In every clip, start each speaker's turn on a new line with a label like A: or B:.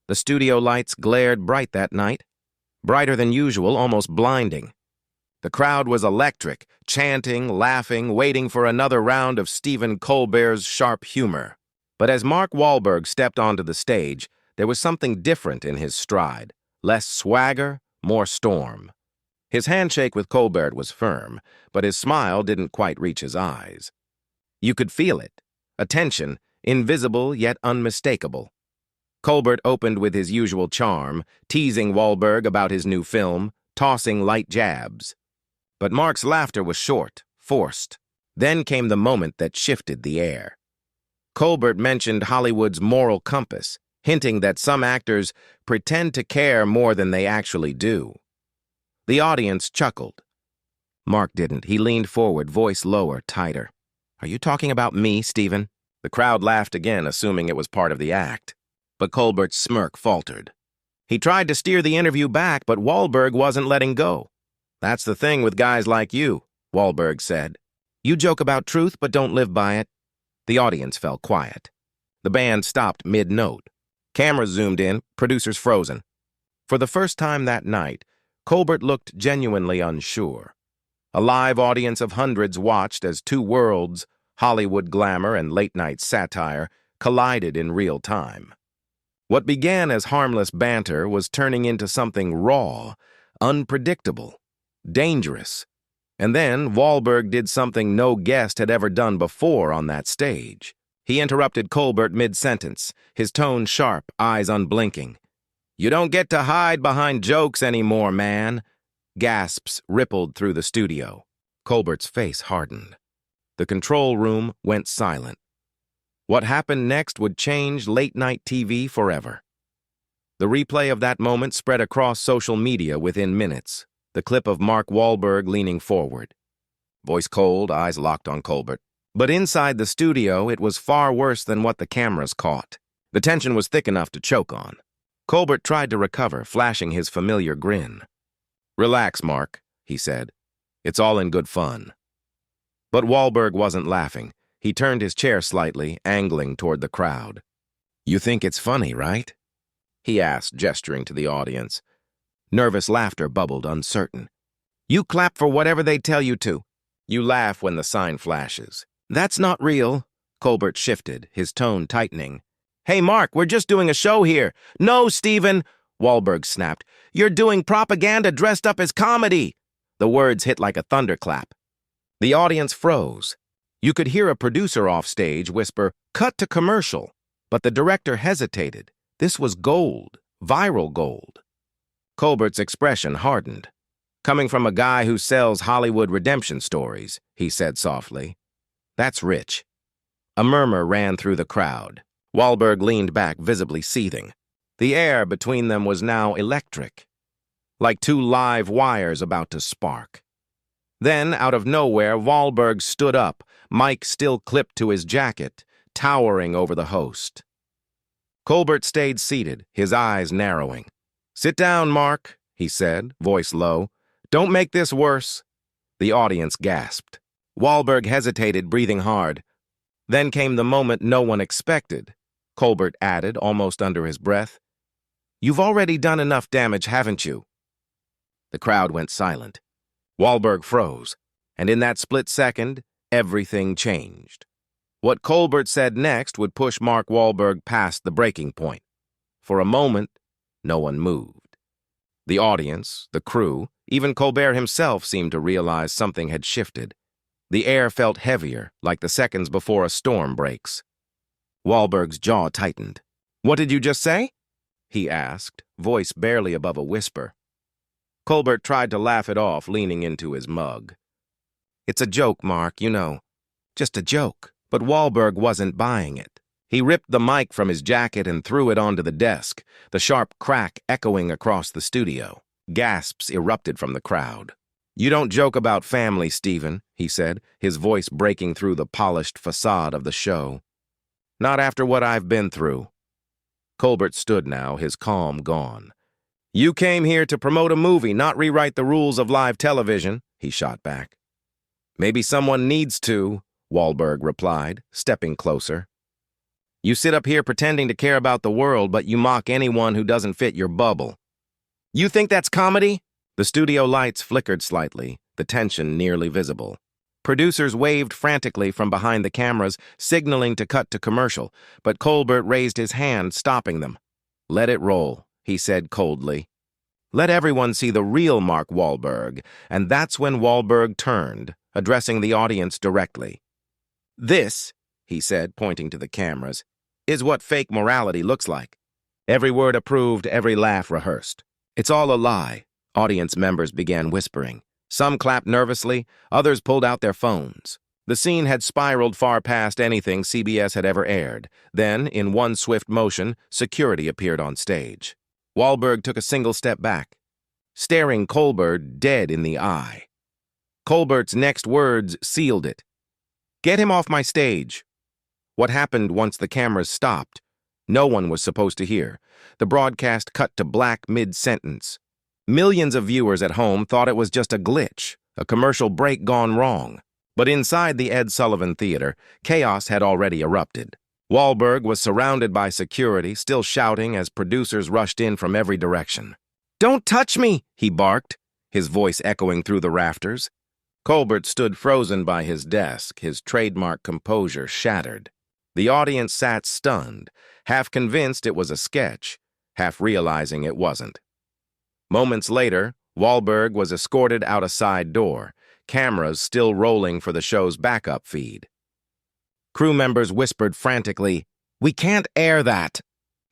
A: The studio lights glared bright that night, brighter than usual, almost blinding. The crowd was electric, chanting, laughing, waiting for another round of Stephen Colbert's sharp humor. But as Mark Wahlberg stepped onto the stage, there was something different in his stride. Less swagger, more storm. His handshake with Colbert was firm, but his smile didn't quite reach his eyes. You could feel it. A tension, invisible yet unmistakable. Colbert opened with his usual charm, teasing Wahlberg about his new film, tossing light jabs. But Mark's laughter was short, forced. Then came the moment that shifted the air. Colbert mentioned Hollywood's moral compass, hinting that some actors pretend to care more than they actually do. The audience chuckled. Mark didn't. He leaned forward, voice lower, tighter. "Are you talking about me, Stephen?" The crowd laughed again, assuming it was part of the act. But Colbert's smirk faltered. He tried to steer the interview back, but Wahlberg wasn't letting go. "That's the thing with guys like you," Wahlberg said. "You joke about truth, but don't live by it." The audience fell quiet. The band stopped mid-note. Cameras zoomed in, producers frozen. For the first time that night, Colbert looked genuinely unsure. A live audience of hundreds watched as two worlds, Hollywood glamour and late-night satire, collided in real time. What began as harmless banter was turning into something raw, unpredictable, dangerous. And then Wahlberg did something no guest had ever done before on that stage. He interrupted Colbert mid-sentence, his tone sharp, eyes unblinking. "You don't get to hide behind jokes anymore, man." Gasps rippled through the studio. Colbert's face hardened. The control room went silent. What happened next would change late-night TV forever. The replay of that moment spread across social media within minutes, the clip of Mark Wahlberg leaning forward. Voice cold, eyes locked on Colbert. But inside the studio, it was far worse than what the cameras caught. The tension was thick enough to choke on. Colbert tried to recover, flashing his familiar grin. "Relax, Mark," he said. "It's all in good fun." But Wahlberg wasn't laughing. He turned his chair slightly, angling toward the crowd. "You think it's funny, right?" he asked, gesturing to the audience. Nervous laughter bubbled, uncertain. "You clap for whatever they tell you to. You laugh when the sign flashes." "That's not real." Colbert shifted, his tone tightening. "Hey, Mark, we're just doing a show here." "No, Stephen," Wahlberg snapped. "You're doing propaganda dressed up as comedy." The words hit like a thunderclap. The audience froze. You could hear a producer off stage whisper, "Cut to commercial." But the director hesitated. This was gold, viral gold. Colbert's expression hardened. "Coming from a guy who sells Hollywood redemption stories," he said softly. "That's rich." A murmur ran through the crowd. Wahlberg leaned back, visibly seething. The air between them was now electric, like two live wires about to spark. Then, out of nowhere, Wahlberg stood up, mic still clipped to his jacket, towering over the host. Colbert stayed seated, his eyes narrowing. "Sit down, Mark," he said, voice low. "Don't make this worse." The audience gasped. Wahlberg hesitated, breathing hard. Then came the moment no one expected. Colbert added, almost under his breath. "You've already done enough damage, haven't you?" The crowd went silent. Wahlberg froze, and in that split second, everything changed. What Colbert said next would push Mark Wahlberg past the breaking point. For a moment, no one moved. The audience, the crew, even Colbert himself seemed to realize something had shifted. The air felt heavier, like the seconds before a storm breaks. Wahlberg's jaw tightened. "What did you just say?" he asked, voice barely above a whisper. Colbert tried to laugh it off, leaning into his mug. "It's a joke, Mark, you know. Just a joke." But Wahlberg wasn't buying it. He ripped the mic from his jacket and threw it onto the desk, the sharp crack echoing across the studio. Gasps erupted from the crowd. "You don't joke about family, Stephen," he said, his voice breaking through the polished facade of the show. "Not after what I've been through." Colbert stood now, his calm gone. "You came here to promote a movie, not rewrite the rules of live television," he shot back. "Maybe someone needs to," Wahlberg replied, stepping closer. You sit up here pretending to care about the world, but you mock anyone who doesn't fit your bubble. You think that's comedy? The studio lights flickered slightly, the tension nearly visible. Producers waved frantically from behind the cameras, signaling to cut to commercial, but Colbert raised his hand, stopping them. "Let it roll," he said coldly. "Let everyone see the real Mark Wahlberg," and that's when Wahlberg turned, addressing the audience directly. "This," he said, pointing to the cameras, "is what fake morality looks like." Every word approved, every laugh rehearsed. "It's all a lie," audience members began whispering. Some clapped nervously, others pulled out their phones. The scene had spiraled far past anything CBS had ever aired. Then, in one swift motion, security appeared on stage. Wahlberg took a single step back, staring Colbert dead in the eye. Colbert's next words sealed it. "Get him off my stage." What happened once the cameras stopped, no one was supposed to hear. The broadcast cut to black mid-sentence. Millions of viewers at home thought it was just a glitch, a commercial break gone wrong. But inside the Ed Sullivan Theater, chaos had already erupted. Wahlberg was surrounded by security, still shouting as producers rushed in from every direction. "Don't touch me!" he barked, his voice echoing through the rafters. Colbert stood frozen by his desk, his trademark composure shattered. The audience sat stunned, half convinced it was a sketch, half realizing it wasn't. Moments later, Wahlberg was escorted out a side door, cameras still rolling for the show's backup feed. Crew members whispered frantically, "We can't air that."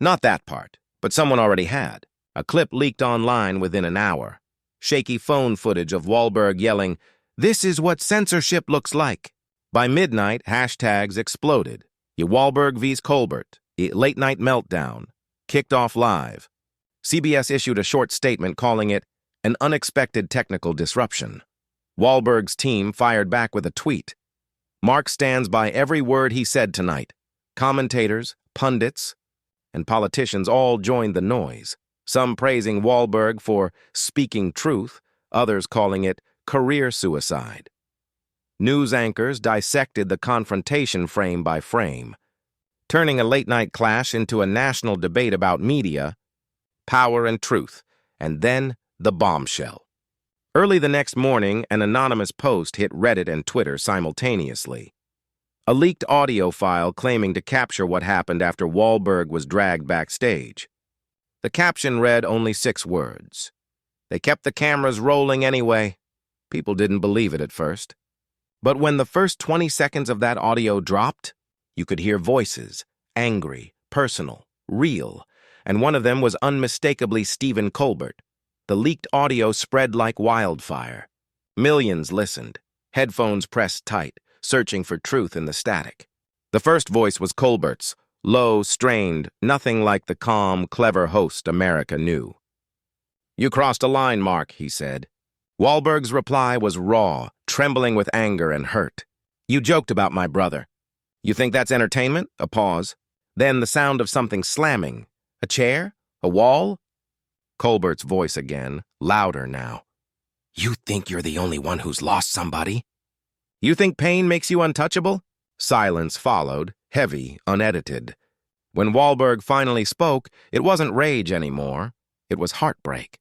A: Not that part, but someone already had. A clip leaked online within an hour. Shaky phone footage of Wahlberg yelling, "This is what censorship looks like." By midnight, hashtags exploded. Wahlberg vs. Colbert, late night meltdown, kicked off live. CBS issued a short statement calling it an unexpected technical disruption. Wahlberg's team fired back with a tweet. "Mark stands by every word he said tonight." Commentators, pundits, and politicians all joined the noise, some praising Wahlberg for speaking truth, others calling it career suicide. News anchors dissected the confrontation frame by frame, turning a late-night clash into a national debate about media, power, and truth, and then the bombshell. Early the next morning, an anonymous post hit Reddit and Twitter simultaneously. A leaked audio file claiming to capture what happened after Wahlberg was dragged backstage. The caption read only 6 words. "They kept the cameras rolling anyway." People didn't believe it at first. But when the first 20 seconds of that audio dropped, you could hear voices, angry, personal, real, and one of them was unmistakably Stephen Colbert. The leaked audio spread like wildfire. Millions listened, headphones pressed tight, searching for truth in the static. The first voice was Colbert's, low, strained, nothing like the calm, clever host America knew. "You crossed a line, Mark," he said. Wahlberg's reply was raw, trembling with anger and hurt. "You joked about my brother. You think that's entertainment?" A pause. Then the sound of something slamming. A chair? A wall? Colbert's voice again, louder now. "You think you're the only one who's lost somebody? You think pain makes you untouchable?" Silence followed, heavy, unedited. When Wahlberg finally spoke, it wasn't rage anymore. It was heartbreak.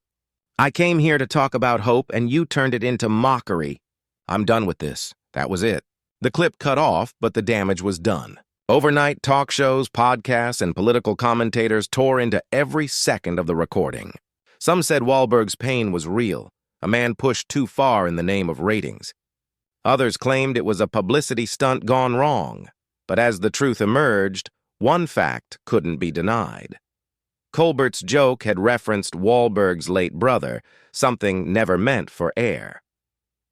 A: "I came here to talk about hope, and you turned it into mockery. I'm done with this." That was it. The clip cut off, but the damage was done. Overnight talk shows, podcasts, and political commentators tore into every second of the recording. Some said Wahlberg's pain was real, a man pushed too far in the name of ratings. Others claimed it was a publicity stunt gone wrong. But as the truth emerged, one fact couldn't be denied. Colbert's joke had referenced Wahlberg's late brother, something never meant for air.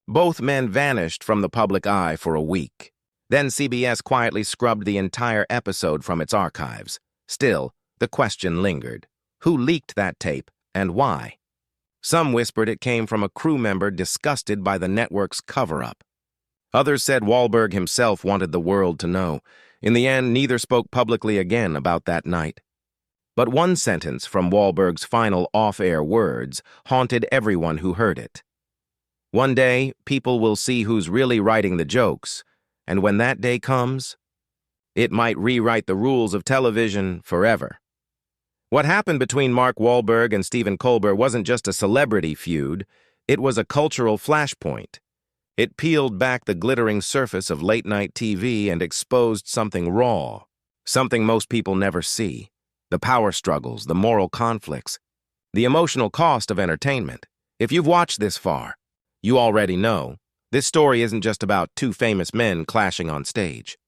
A: Both men vanished from the public eye for a week. Then CBS quietly scrubbed the entire episode from its archives. Still, the question lingered. Who leaked that tape, and why? Some whispered it came from a crew member disgusted by the network's cover-up. Others said Wahlberg himself wanted the world to know. In the end, neither spoke publicly again about that night. But one sentence from Wahlberg's final off-air words haunted everyone who heard it. "One day, people will see who's really writing the jokes, and when that day comes, It might rewrite the rules of television forever. What happened between Mark Wahlberg and Stephen Colbert wasn't just a celebrity feud, it was a cultural flashpoint. It peeled back the glittering surface of late-night TV and exposed something raw, something most people never see: the power struggles, the moral conflicts, the emotional cost of entertainment. If you've watched this far, you already know this story isn't just about two famous men clashing on stage.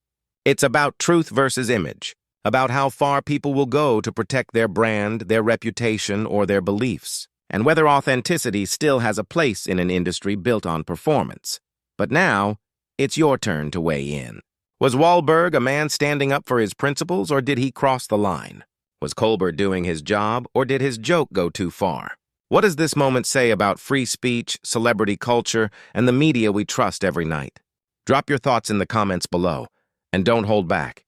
A: It's about truth versus image, about how far people will go to protect their brand, their reputation, or their beliefs, and whether authenticity still has a place in an industry built on performance. But now, it's your turn to weigh in. Was Wahlberg a man standing up for his principles, or did he cross the line? Was Colbert doing his job, or did his joke go too far? What does this moment say about free speech, celebrity culture, and the media we trust every night? Drop your thoughts in the comments below, and don't hold back.